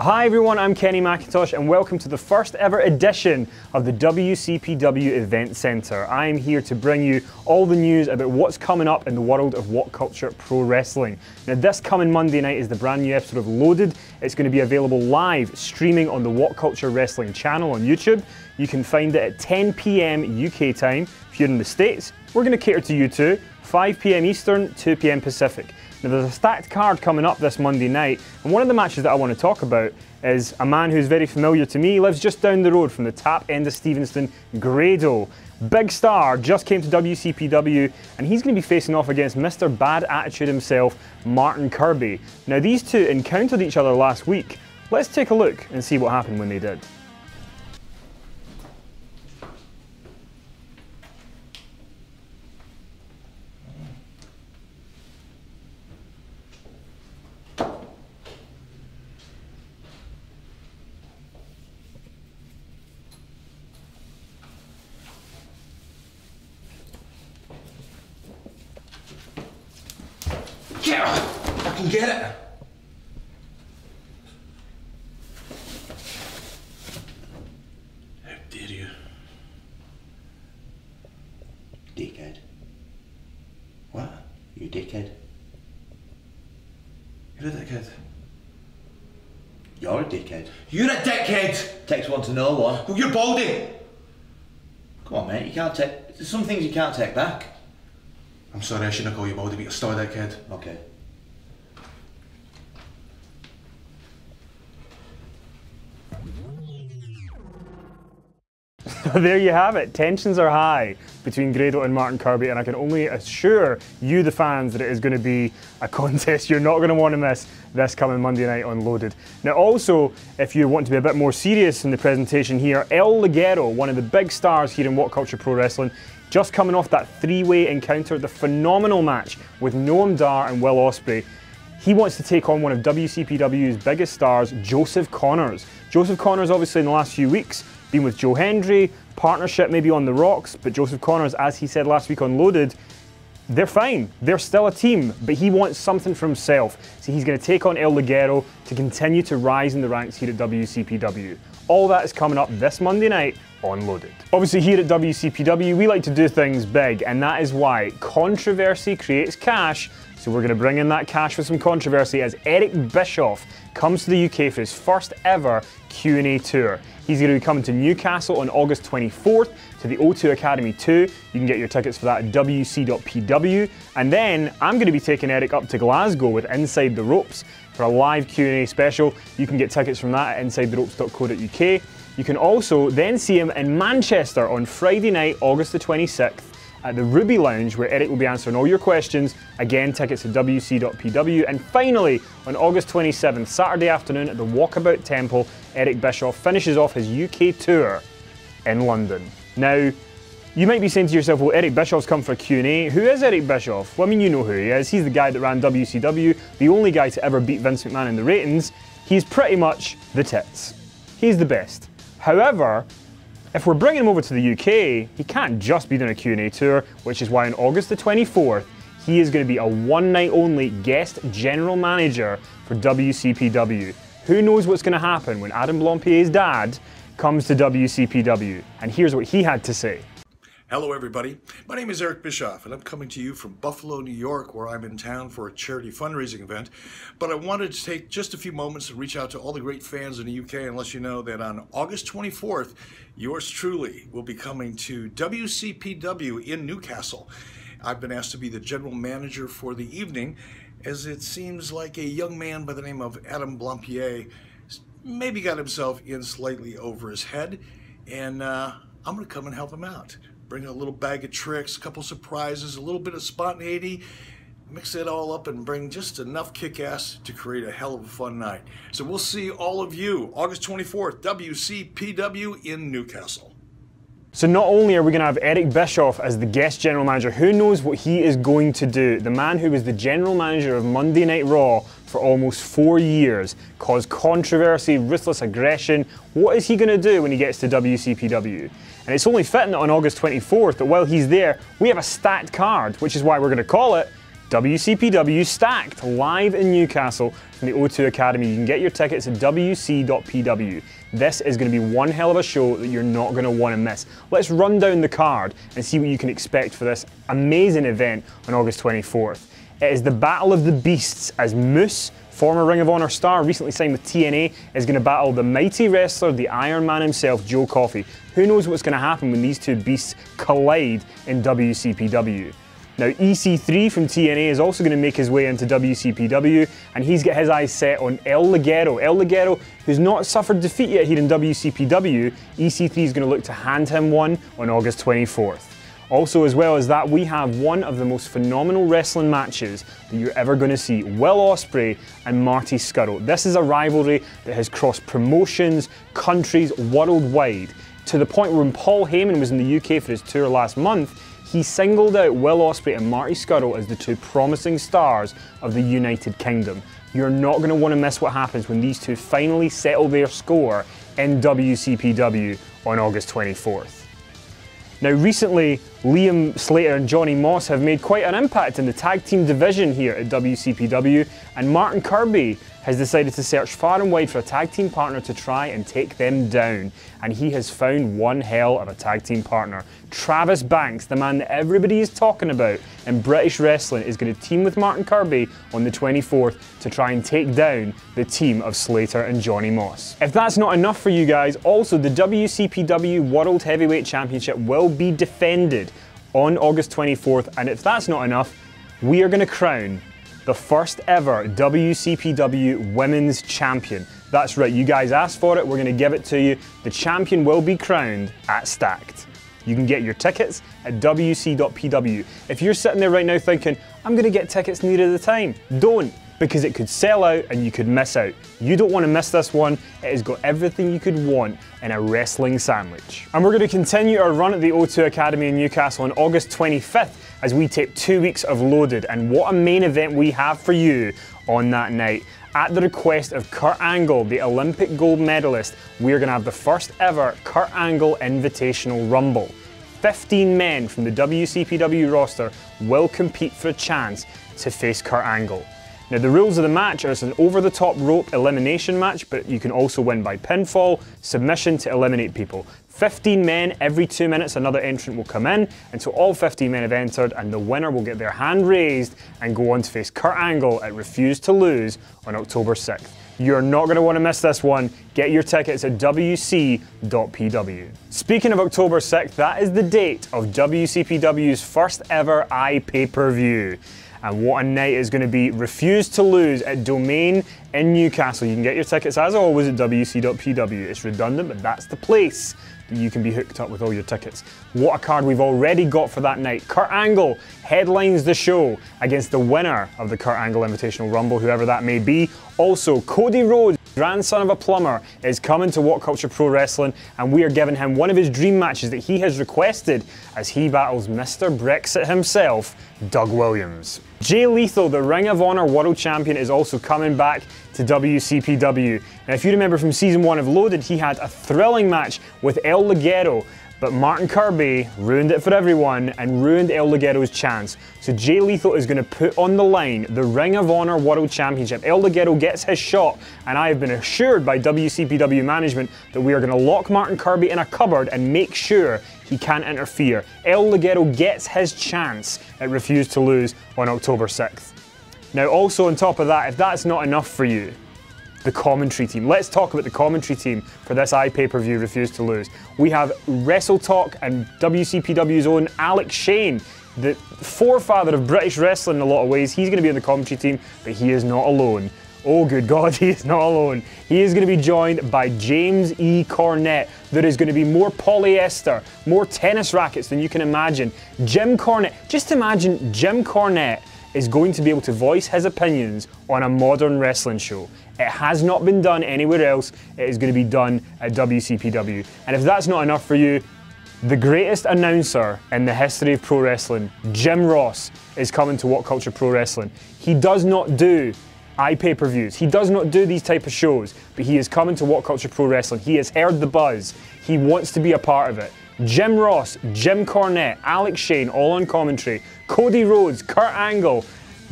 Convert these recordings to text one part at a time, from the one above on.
Hi everyone, I'm Kenny McIntosh and welcome to the first ever edition of the WCPW Event Centre. I am here to bring you all the news about what's coming up in the world of What Culture Pro Wrestling. Now this coming Monday night is the brand new episode of Loaded. It's going to be available live streaming on the What Culture Wrestling channel on YouTube. You can find it at 10 PM UK time. If you're in the States, we're going to cater to you too. 5 PM Eastern, 2 PM Pacific. Now there's a stacked card coming up this Monday night, and one of the matches that I want to talk about is a man who's very familiar to me. He lives just down the road from the tap end of Stevenston, Grado. Big Star just came to WCPW, and he's going to be facing off against Mr. Bad Attitude himself, Martin Kirby. Now these two encountered each other last week. Let's take a look and see what happened when they did. Yeah, I can get it. How dare you? Dickhead. What? You dickhead? You're a dickhead. You're a dickhead. You're a dickhead! Takes one to know one. Well, you're balding! Come on, mate, you can't take... There's some things you can't take back. I'm sorry, I shouldn't call you baldy, but you're still a dickhead. Okay. There you have it. Tensions are high between Grado and Martin Kirby, and I can only assure you, the fans, that it is going to be a contest you're not going to want to miss this coming Monday night on Loaded. Now also, if you want to be a bit more serious in the presentation here, El Ligero, one of the big stars here in What Culture Pro Wrestling, just coming off that three-way encounter, the phenomenal match with Noam Dar and Will Ospreay. He wants to take on one of WCPW's biggest stars, Joseph Connors. Joseph Connors, obviously, in the last few weeks, been with Joe Hendry, partnership maybe on the rocks, but Joseph Connors, as he said last week on Loaded, they're fine. They're still a team, but he wants something for himself. So he's going to take on El Ligero to continue to rise in the ranks here at WCPW. All that is coming up this Monday night on Loaded. Obviously here at WCPW we like to do things big, and that is why controversy creates cash. So we're going to bring in that cash with some controversy as Eric Bischoff comes to the UK for his first ever Q&A tour. He's going to be coming to Newcastle on August 24th to the O2 Academy 2. You can get your tickets for that at WC.PW. And then I'm going to be taking Eric up to Glasgow with Inside the Ropes for a live Q&A special. You can get tickets from that at insidetheropes.co.uk. You can also then see him in Manchester on Friday night, August the 26th at the Ruby Lounge, where Eric will be answering all your questions. Again, tickets at WC.PW. And finally, on August 27th, Saturday afternoon at the Walkabout Temple, Eric Bischoff finishes off his UK tour in London. Now, you might be saying to yourself, well, Eric Bischoff's come for a Q&A. Who is Eric Bischoff? Well, I mean, you know who he is. He's the guy that ran WCW, the only guy to ever beat Vince McMahon in the ratings. He's pretty much the tits. He's the best. However, if we're bringing him over to the UK, he can't just be doing a Q&A tour, which is why on August the 24th, he is going to be a one-night only guest general manager for WCPW. Who knows what's going to happen when Adam Blampier's dad comes to WCPW? And here's what he had to say. Hello everybody, my name is Eric Bischoff and I'm coming to you from Buffalo, New York, where I'm in town for a charity fundraising event. But I wanted to take just a few moments to reach out to all the great fans in the UK and let you know that on August 24th, yours truly will be coming to WCPW in Newcastle. I've been asked to be the general manager for the evening, as it seems like a young man by the name of Adam Blampier maybe got himself in slightly over his head, and I'm going to come and help him out. Bring a little bag of tricks, a couple surprises, a little bit of spontaneity, mix it all up and bring just enough kick-ass to create a hell of a fun night. So we'll see all of you August 24th, WCPW in Newcastle. So not only are we going to have Eric Bischoff as the guest general manager, who knows what he is going to do? The man who was the general manager of Monday Night Raw for almost 4 years, caused controversy, ruthless aggression. What is he going to do when he gets to WCPW? And it's only fitting that on August 24th, that while he's there, we have a stacked card, which is why we're going to call it WCPW Stacked, live in Newcastle from the O2 Academy. You can get your tickets at WC.PW. This is going to be one hell of a show that you're not going to want to miss. Let's run down the card and see what you can expect for this amazing event on August 24th. It is the Battle of the Beasts, as Moose, former Ring of Honor star, recently signed with TNA, is going to battle the mighty wrestler, the Iron Man himself, Joe Coffey. Who knows what's going to happen when these two beasts collide in WCPW. Now, EC3 from TNA is also going to make his way into WCPW, and he's got his eyes set on El Ligero. El Ligero, who's not suffered defeat yet here in WCPW, EC3 is going to look to hand him one on August 24th. Also, as well as that, we have one of the most phenomenal wrestling matches that you're ever going to see. Will Ospreay and Marty Scurll. This is a rivalry that has crossed promotions, countries, worldwide, to the point where when Paul Heyman was in the UK for his tour last month, he singled out Will Ospreay and Marty Scurll as the two promising stars of the United Kingdom. You're not going to want to miss what happens when these two finally settle their score in WCPW on August 24th. Now, recently, Liam Slater and Johnny Moss have made quite an impact in the tag team division here at WCPW, and Martin Kirby has decided to search far and wide for a tag team partner to try and take them down. And he has found one hell of a tag team partner. Travis Banks, the man that everybody is talking about in British wrestling, is going to team with Martin Kirby on the 24th to try and take down the team of Slater and Johnny Moss. If that's not enough for you guys, also the WCPW World Heavyweight Championship will be defended on August 24th, and if that's not enough, we are going to crown the first ever WCPW Women's Champion. That's right, you guys asked for it, we're going to give it to you. The champion will be crowned at Stacked. You can get your tickets at WC.PW. If you're sitting there right now thinking, I'm going to get tickets nearer the time, don't, because it could sell out and you could miss out. You don't want to miss this one. It has got everything you could want in a wrestling sandwich. And we're going to continue our run at the O2 Academy in Newcastle on August 25th as we tape 2 weeks of Loaded, and what a main event we have for you on that night. At the request of Kurt Angle, the Olympic gold medalist, we're going to have the first ever Kurt Angle Invitational Rumble. 15 men from the WCPW roster will compete for a chance to face Kurt Angle. Now, the rules of the match are it's an over-the-top rope elimination match, but you can also win by pinfall, submission to eliminate people. 15 men, every 2 minutes another entrant will come in until all 15 men have entered, and the winner will get their hand raised and go on to face Kurt Angle at Refuse to Lose on October 6th. You're not going to want to miss this one. Get your tickets at WC.PW. Speaking of October 6th, that is the date of WCPW's first ever iPay-per-view. And what a night is going to be. Refuse to Lose at Domain in Newcastle. You can get your tickets as always at WC.PW. It's redundant, but that's the place that you can be hooked up with all your tickets. What a card we've already got for that night. Kurt Angle headlines the show against the winner of the Kurt Angle Invitational Rumble, whoever that may be. Also, Cody Rhodes, grandson of a plumber, is coming to What Culture Pro Wrestling, and we are giving him one of his dream matches that he has requested as he battles Mr. Brexit himself, Doug Williams. Jay Lethal, the Ring of Honor World Champion, is also coming back to WCPW. Now, if you remember from Season 1 of Loaded, he had a thrilling match with El Ligero, but Martin Kirby ruined it for everyone and ruined El Ligero's chance. So Jay Lethal is going to put on the line the Ring of Honor World Championship. El Ligero gets his shot, and I have been assured by WCPW management that we are going to lock Martin Kirby in a cupboard and make sure he can't interfere. El Ligero gets his chance at Refuse to Lose on October 6th. Now, also on top of that, if that's not enough for you, the commentary team. Let's talk about the commentary team for this iPay-per-view Refuse to Lose. We have Wrestle Talk and WCPW's own Alex Shane, the forefather of British wrestling in a lot of ways. He's going to be on the commentary team, but he is not alone. Oh, good God, he is not alone. He is going to be joined by James E. Cornette. There is going to be more polyester, more tennis rackets than you can imagine. Jim Cornette, just imagine Jim Cornette is going to be able to voice his opinions on a modern wrestling show. It has not been done anywhere else. It is going to be done at WCPW. And if that's not enough for you, the greatest announcer in the history of pro wrestling, Jim Ross, is coming to What Culture Pro Wrestling. He does not do iPay-per-views. He does not do these type of shows, but he is coming to What Culture Pro Wrestling. He has heard the buzz. He wants to be a part of it. Jim Ross, Jim Cornette, Alex Shane, all on commentary. Cody Rhodes, Kurt Angle,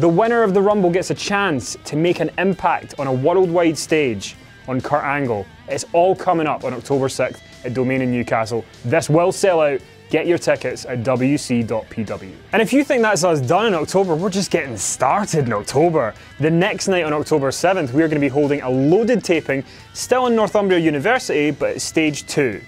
The winner of the Rumble gets a chance to make an impact on a worldwide stage on Kurt Angle. It's all coming up on October 6th at Domain in Newcastle. This will sell out. Get your tickets at WC.PW. And if you think that's us done in October, we're just getting started in October. The next night on October 7th, we are going to be holding a loaded taping, still in Northumbria University, but at stage 2.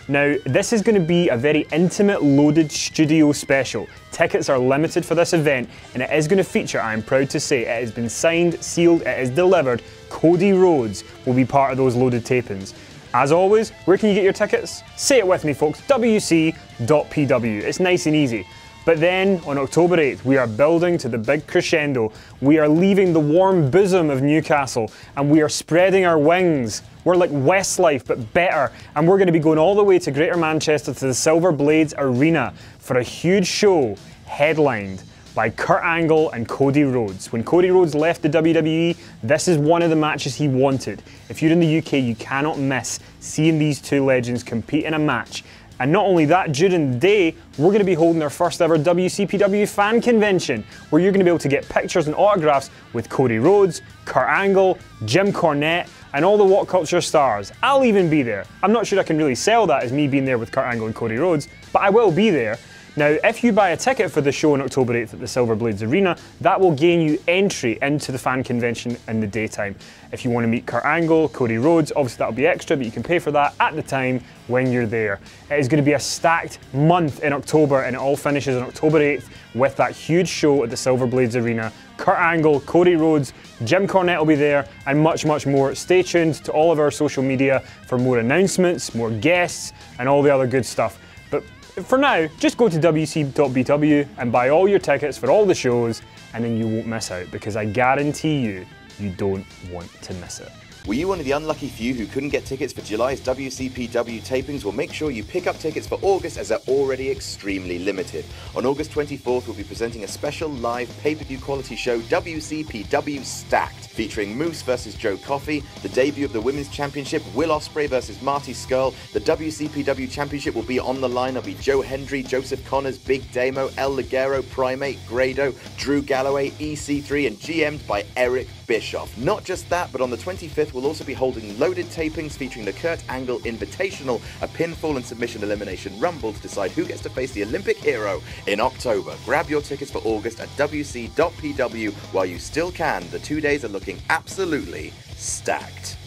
Now, this is going to be a very intimate, loaded studio special. Tickets are limited for this event, and it is going to feature, I'm proud to say, it has been signed, sealed, it is delivered. Cody Rhodes will be part of those loaded tapings. As always, where can you get your tickets? Say it with me, folks, WC.PW. It's nice and easy. But then, on October 8th, we are building to the big crescendo. We are leaving the warm bosom of Newcastle, and we are spreading our wings. We're like Westlife, but better. And we're going to be going all the way to Greater Manchester to the Silver Blades Arena for a huge show headlined by Kurt Angle and Cody Rhodes. When Cody Rhodes left the WWE, this is one of the matches he wanted. If you're in the UK, you cannot miss seeing these two legends compete in a match. And not only that, during the day, we're going to be holding our first ever WCPW fan convention, where you're going to be able to get pictures and autographs with Cody Rhodes, Kurt Angle, Jim Cornette, and all the What Culture stars. I'll even be there. I'm not sure I can really sell that as me being there with Kurt Angle and Cody Rhodes, but I will be there. Now, if you buy a ticket for the show on October 8th at the Silver Blades Arena, that will gain you entry into the fan convention in the daytime. If you want to meet Kurt Angle, Cody Rhodes, obviously that'll be extra, but you can pay for that at the time when you're there. It is going to be a stacked month in October, and it all finishes on October 8th with that huge show at the Silver Blades Arena. Kurt Angle, Cody Rhodes, Jim Cornette will be there, and much, much more. Stay tuned to all of our social media for more announcements, more guests, and all the other good stuff. But for now, just go to WC.BW and buy all your tickets for all the shows, and then you won't miss out, because I guarantee you, you don't want to miss it. Were you one of the unlucky few who couldn't get tickets for July's WCPW tapings? Well, make sure you pick up tickets for August, as they're already extremely limited. On August 24th, we'll be presenting a special live pay-per-view quality show, WCPW Stacked, featuring Moose versus Joe Coffey, the debut of the Women's Championship, Will Ospreay versus Marty Scurll. The WCPW Championship will be on the line. There'll be Joe Hendry, Joseph Connors, Big Damo, El Ligero, Primate, Grado, Drew Galloway, EC3, and GM'd by Eric Bischoff. Not just that, but on the 25th, we'll also be holding loaded tapings featuring the Kurt Angle Invitational, a pinfall and submission elimination rumble to decide who gets to face the Olympic hero in October. Grab your tickets for August at WC.PW while you still can. The 2 days are looking absolutely stacked.